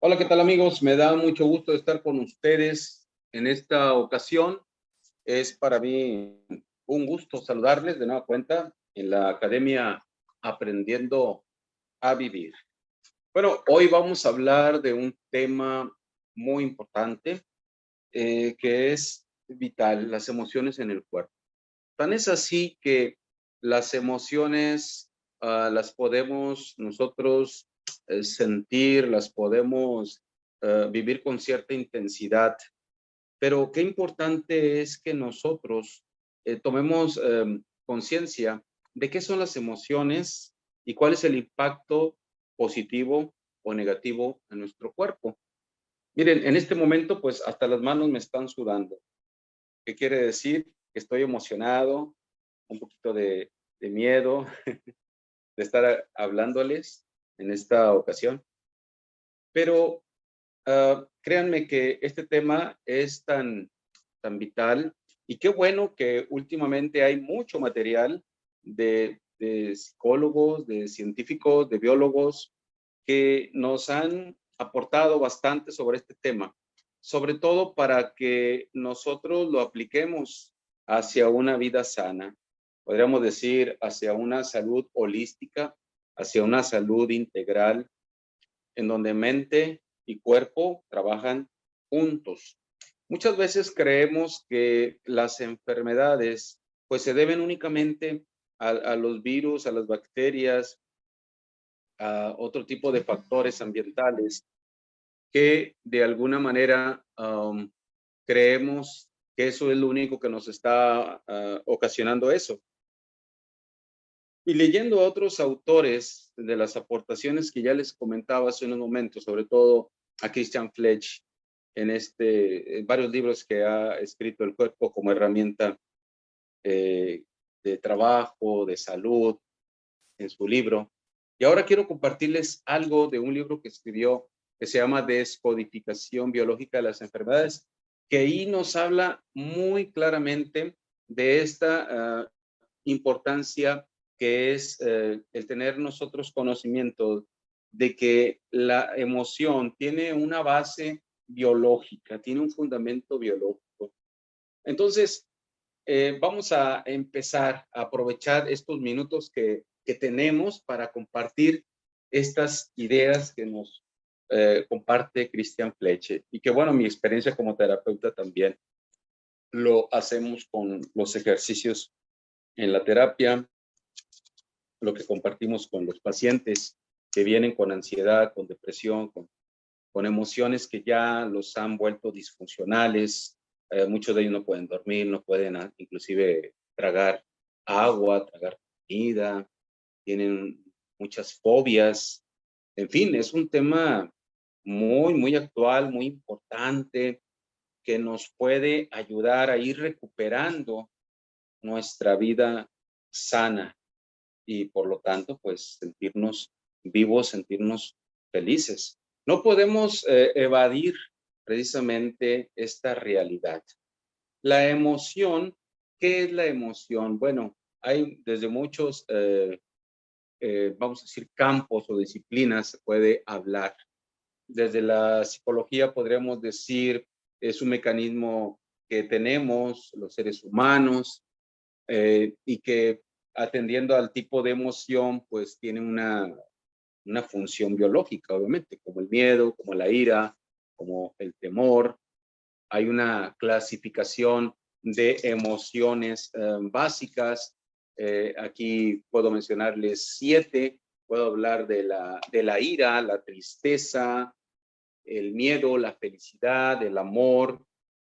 Hola, ¿qué tal amigos? Me da mucho gusto estar con ustedes en esta ocasión. Es para mí un gusto saludarles de nueva cuenta en la Academia Aprendiendo a Vivir. Bueno, hoy vamos a hablar de un tema muy importante que es vital, las emociones en el cuerpo. Tan es así que las emociones las podemos nosotros sentir, las podemos vivir con cierta intensidad, pero qué importante es que nosotros tomemos conciencia de qué son las emociones y cuál es el impacto positivo o negativo en nuestro cuerpo. Miren, en este momento, pues hasta las manos me están sudando. ¿Qué quiere decir? Que estoy emocionado, un poquito de miedo de estar hablándoles en esta ocasión, pero créanme que este tema es tan vital y qué bueno que últimamente hay mucho material de psicólogos, de científicos, de biólogos que nos han aportado bastante sobre este tema, sobre todo para que nosotros lo apliquemos hacia una vida sana, podríamos decir hacia una salud holística, hacia una salud integral, en donde mente y cuerpo trabajan juntos. Muchas veces creemos que las enfermedades pues se deben únicamente a los virus, a las bacterias, a otro tipo de factores ambientales que de alguna manera creemos que eso es lo único que nos está ocasionando eso. Y leyendo a otros autores de las aportaciones que ya les comentaba hace unos momentos, sobre todo a Christian Fletch, en varios libros que ha escrito El cuerpo como herramienta eh, de trabajo, de salud, en su libro. Y ahora quiero compartirles algo de un libro que escribió que se llama Descodificación Biológica de las Enfermedades, que ahí nos habla muy claramente de esta importancia que es el tener nosotros conocimiento de que la emoción tiene una base biológica, tiene un fundamento biológico. Entonces, vamos a empezar a aprovechar estos minutos que tenemos para compartir estas ideas que nos comparte Christian Fleche. Y que bueno, mi experiencia como terapeuta también lo hacemos con los ejercicios en la terapia, lo que compartimos con los pacientes que vienen con ansiedad, con depresión, con emociones que ya los han vuelto disfuncionales. Muchos de ellos no pueden dormir, no pueden inclusive tragar agua, tragar comida, tienen muchas fobias. En fin, es un tema muy actual, muy importante, que nos puede ayudar a ir recuperando nuestra vida sana y por lo tanto, pues sentirnos vivos, sentirnos felices. No podemos evadir precisamente esta realidad. La emoción, ¿qué es la emoción? Bueno, hay desde muchos, vamos a decir, campos o disciplinas se puede hablar. Desde la psicología podríamos decir, es un mecanismo que tenemos los seres humanos, y que atendiendo al tipo de emoción, pues tiene una función biológica, obviamente, como el miedo, como la ira, como el temor. Hay una clasificación de emociones básicas. Aquí puedo mencionarles 7. Puedo hablar de la ira, la tristeza, el miedo, la felicidad, el amor,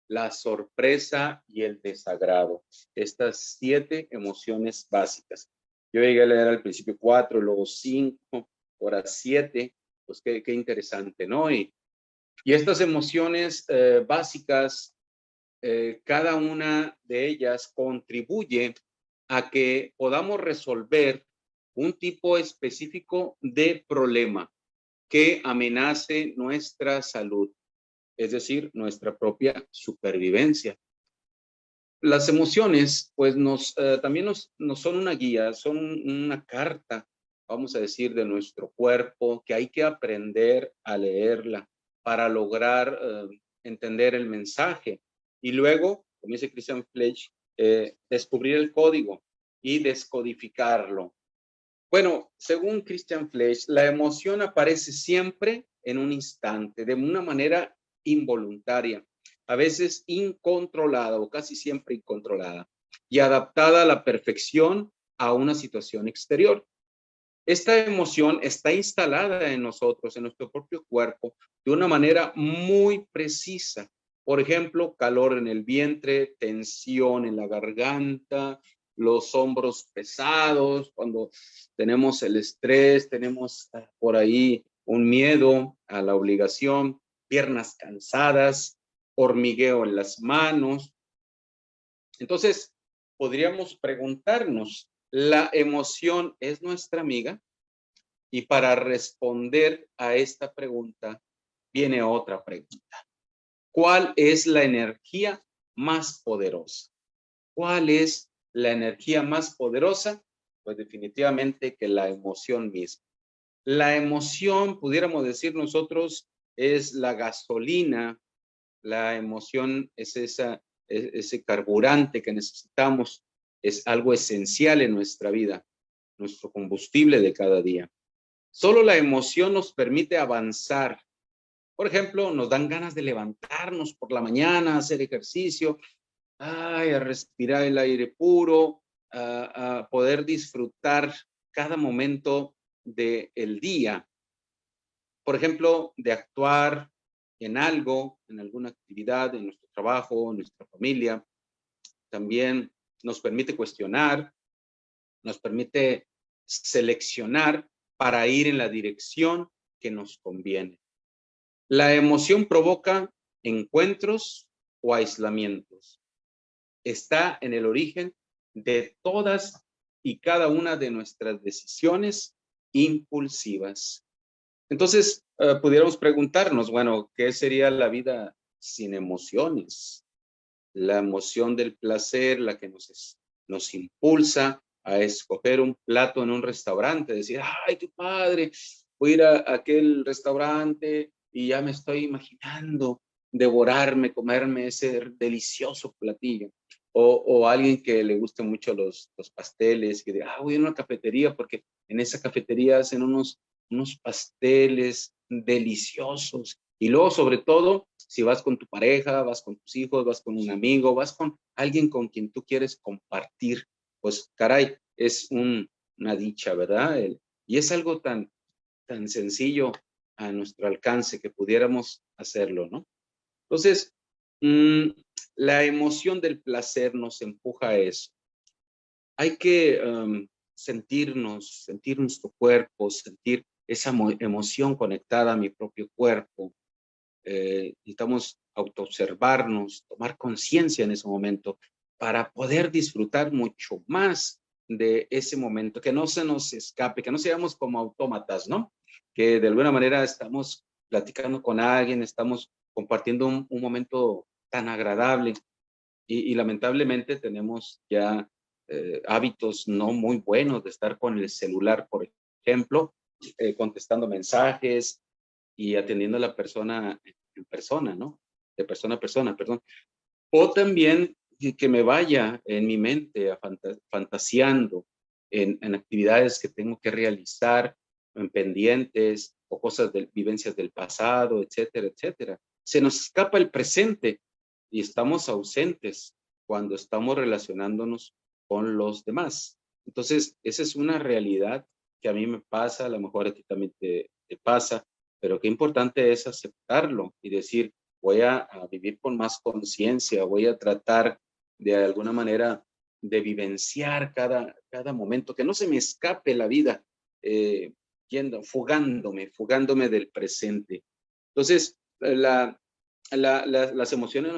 la sorpresa y el desagrado. Estas 7 emociones básicas. Yo llegué a leer al principio 4, luego 5, ahora 7. Pues qué interesante, ¿no? Y estas emociones básicas, cada una de ellas contribuye a que podamos resolver un tipo específico de problema que amenace nuestra salud, es decir, nuestra propia supervivencia. Las emociones, pues también nos son una guía, son una carta, vamos a decir, de nuestro cuerpo, que hay que aprender a leerla. para lograr entender el mensaje. Y luego, como dice Christian Fletch, descubrir el código y descodificarlo. Bueno, según Christian Fletch, la emoción aparece siempre en un instante, de una manera involuntaria, a veces incontrolada o casi siempre incontrolada, y adaptada a la perfección a una situación exterior. Esta emoción está instalada en nosotros, en nuestro propio cuerpo, de una manera muy precisa. Por ejemplo, calor en el vientre, tensión en la garganta, los hombros pesados, cuando tenemos el estrés, tenemos por ahí un miedo a la obligación, piernas cansadas, hormigueo en las manos. Entonces, podríamos preguntarnos, ¿la emoción es nuestra amiga? Y para responder a esta pregunta, viene otra pregunta. ¿Cuál es la energía más poderosa? ¿Cuál es la energía más poderosa? Pues definitivamente que la emoción misma. La emoción, pudiéramos decir nosotros, es la gasolina. La emoción es ese carburante que necesitamos. Es algo esencial en nuestra vida, nuestro combustible de cada día. Solo la emoción nos permite avanzar. Por ejemplo, nos dan ganas de levantarnos por la mañana, hacer ejercicio, a respirar el aire puro, a poder disfrutar cada momento del día. Por ejemplo, de actuar en algo, en alguna actividad, en nuestro trabajo, en nuestra familia. También nos permite cuestionar, nos permite seleccionar para ir en la dirección que nos conviene. La emoción provoca encuentros o aislamientos. Está en el origen de todas y cada una de nuestras decisiones impulsivas. Entonces, pudiéramos preguntarnos, bueno, ¿qué sería la vida sin emociones? La emoción del placer, la que nos impulsa a escoger un plato en un restaurante, decir, ay, qué padre, voy a ir a aquel restaurante y ya me estoy imaginando devorarme, comerme ese delicioso platillo. O alguien que le guste mucho los pasteles, que diga, voy a una cafetería porque en esa cafetería hacen unos pasteles deliciosos. Y luego, sobre todo, si vas con tu pareja, vas con tus hijos, vas con un amigo, vas con alguien con quien tú quieres compartir, pues caray, es una dicha, ¿verdad? Y es algo tan sencillo a nuestro alcance que pudiéramos hacerlo, ¿no? Entonces, la emoción del placer nos empuja a eso. Hay que sentir nuestro cuerpo, sentir esa emoción conectada a mi propio cuerpo. Necesitamos autoobservarnos, tomar conciencia en ese momento para poder disfrutar mucho más de ese momento, que no se nos escape, que no seamos como autómatas, ¿no? Que de alguna manera estamos platicando con alguien, estamos compartiendo un momento tan agradable y lamentablemente tenemos ya hábitos no muy buenos de estar con el celular, por ejemplo, contestando mensajes y atendiendo a la persona en persona, ¿no? De persona a persona, perdón. O también que me vaya en mi mente fantaseando en actividades que tengo que realizar, en pendientes o cosas de vivencias del pasado, etcétera, etcétera. Se nos escapa el presente y estamos ausentes cuando estamos relacionándonos con los demás. Entonces, esa es una realidad que a mí me pasa, a lo mejor a ti también te pasa, pero qué importante es aceptarlo y decir, voy a vivir con más conciencia, voy a tratar de alguna manera de vivenciar cada momento, que no se me escape la vida, fugándome del presente. Entonces, las emociones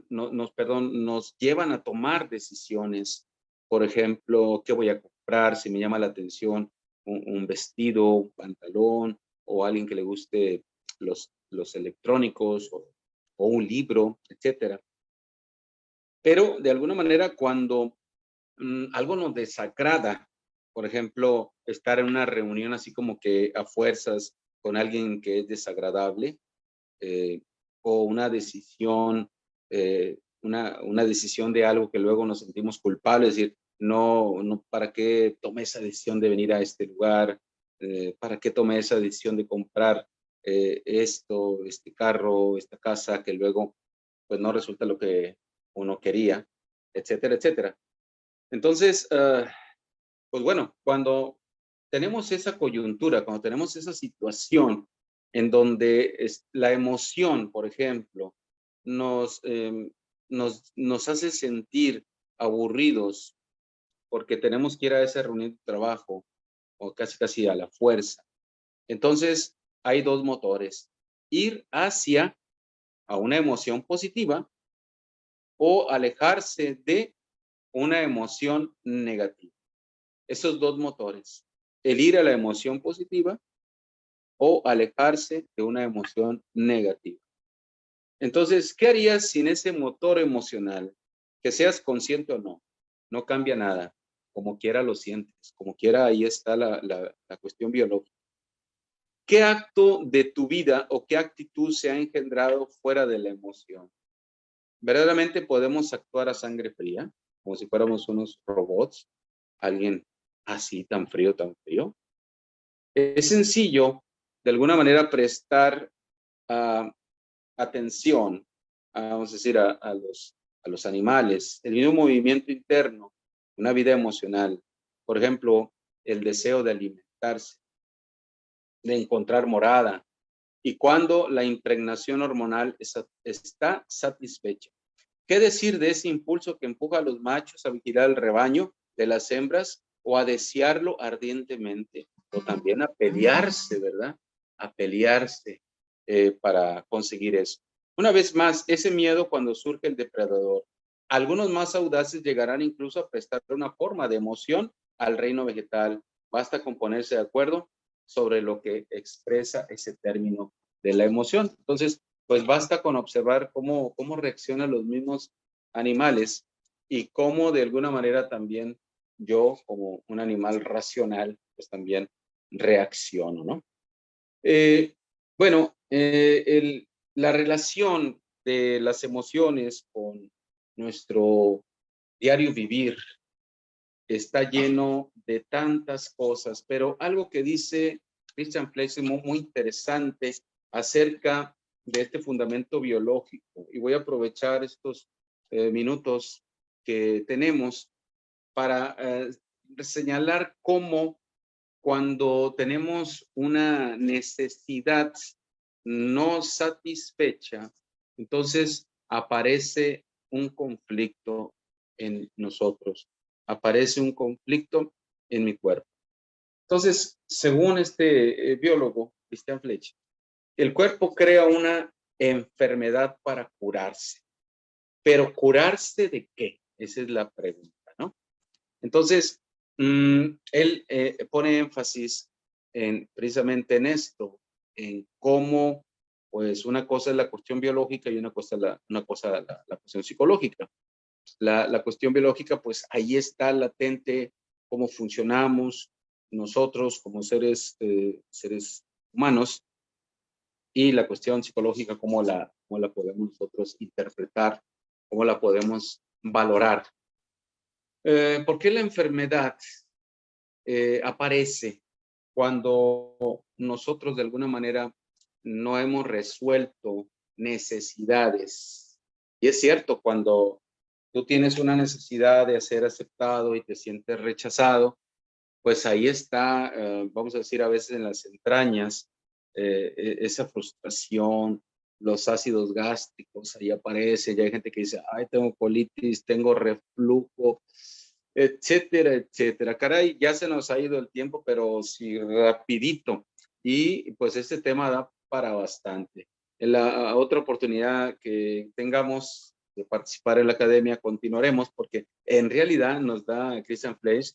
nos llevan a tomar decisiones. Por ejemplo, ¿qué voy a comprar? Si me llama la atención un vestido, un pantalón, o alguien que le guste los electrónicos, o un libro, etcétera. Pero de alguna manera cuando algo nos desagrada, por ejemplo, estar en una reunión así como que a fuerzas con alguien que es desagradable, o una decisión, una decisión de algo que luego nos sentimos culpables, es decir, no, ¿para qué tomé esa decisión de venir a este lugar? ¿Para qué tomé esa decisión de comprar este carro, esta casa, que luego pues no resulta lo que uno quería, etcétera, etcétera? Entonces, pues bueno, cuando tenemos esa coyuntura, cuando tenemos esa situación en donde la emoción, por ejemplo, nos hace sentir aburridos porque tenemos que ir a esa reunión de trabajo o casi casi a la fuerza. Entonces, hay dos motores: ir hacia a una emoción positiva o alejarse de una emoción negativa. Esos dos motores, el ir a la emoción positiva o alejarse de una emoción negativa. Entonces, ¿qué harías sin ese motor emocional? Que seas consciente o no, no cambia nada. Como quiera lo sientes, como quiera ahí está la cuestión biológica. ¿Qué acto de tu vida o qué actitud se ha engendrado fuera de la emoción? ¿Verdaderamente podemos actuar a sangre fría, como si fuéramos unos robots? ¿Alguien así, tan frío, tan frío? Es sencillo, de alguna manera, prestar atención, vamos a decir, a los animales, el mismo movimiento interno, una vida emocional. Por ejemplo, el deseo de alimentarse, de encontrar morada, y cuando la impregnación hormonal está satisfecha. ¿Qué decir de ese impulso que empuja a los machos a vigilar el rebaño de las hembras o a desearlo ardientemente? O también a pelearse, ¿verdad? A pelearse para conseguir eso. Una vez más, ese miedo cuando surge el depredador. Algunos más audaces llegarán incluso a prestarle una forma de emoción al reino vegetal. Basta con ponerse de acuerdo sobre lo que expresa ese término de la emoción. Entonces, pues basta con observar cómo reaccionan los mismos animales y cómo de alguna manera también yo, como un animal racional, pues también reacciono, ¿no? Eh, bueno, la relación de las emociones con nuestro diario vivir está lleno de tantas cosas, pero algo que dice Christian Flesch es muy interesante acerca de este fundamento biológico. Y voy a aprovechar estos minutos que tenemos para señalar cómo cuando tenemos una necesidad no satisfecha, entonces aparece un conflicto en nosotros, aparece un conflicto en mi cuerpo. Entonces, según este biólogo, Christian Flesch, el cuerpo crea una enfermedad para curarse. Pero ¿curarse de qué? Esa es la pregunta, ¿no? Entonces, él pone énfasis precisamente en esto, en cómo, pues, una cosa es la cuestión biológica y una cosa la cuestión psicológica. La cuestión biológica, pues, ahí está latente cómo funcionamos nosotros como seres humanos, y la cuestión psicológica, cómo la podemos nosotros interpretar, cómo la podemos valorar. ¿Por qué la enfermedad aparece cuando nosotros de alguna manera no hemos resuelto necesidades? Y es cierto, cuando tú tienes una necesidad de ser aceptado y te sientes rechazado, pues ahí está, vamos a decir, a veces en las entrañas, esa frustración, los ácidos gástricos, ahí aparece, ya hay gente que dice, ay, tengo colitis, tengo reflujo, etcétera, etcétera. Caray, ya se nos ha ido el tiempo, pero sí, rapidito. Y pues este tema da para bastante. En la otra oportunidad que tengamos de participar en la academia, continuaremos, porque en realidad nos da Christian Flesch,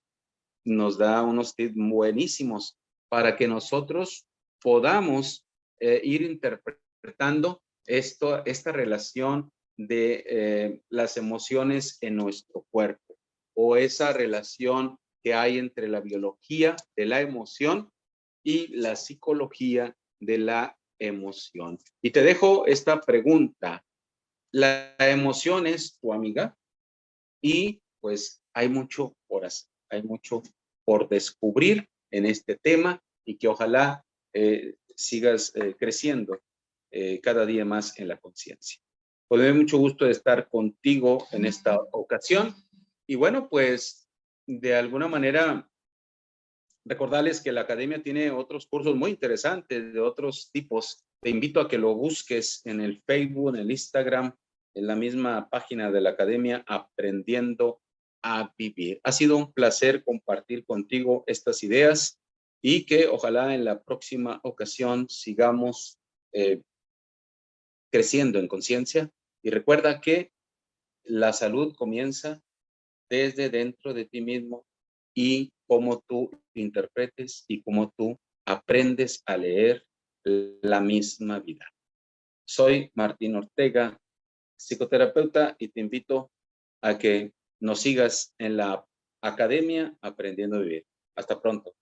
nos da unos tips buenísimos para que nosotros podamos ir interpretando esta relación de las emociones en nuestro cuerpo, o esa relación que hay entre la biología de la emoción y la psicología de la emoción. Y te dejo esta pregunta. ¿La emoción es tu amiga? Y pues hay mucho por hacer, hay mucho por descubrir en este tema y que ojalá sigas creciendo cada día más en la conciencia. Pues me da mucho gusto de estar contigo en esta ocasión. Y bueno, pues de alguna manera recordarles que la academia tiene otros cursos muy interesantes de otros tipos. Te invito a que lo busques en el Facebook, en el Instagram, en la misma página de la academia, Aprendiendo a Vivir. Ha sido un placer compartir contigo estas ideas y que ojalá en la próxima ocasión sigamos creciendo en conciencia. Y recuerda que la salud comienza desde dentro de ti mismo y cómo tú interpretes y cómo tú aprendes a leer la misma vida. Soy Martín Ortega, psicoterapeuta, y te invito a que nos sigas en la academia Aprendiendo a Vivir. Hasta pronto.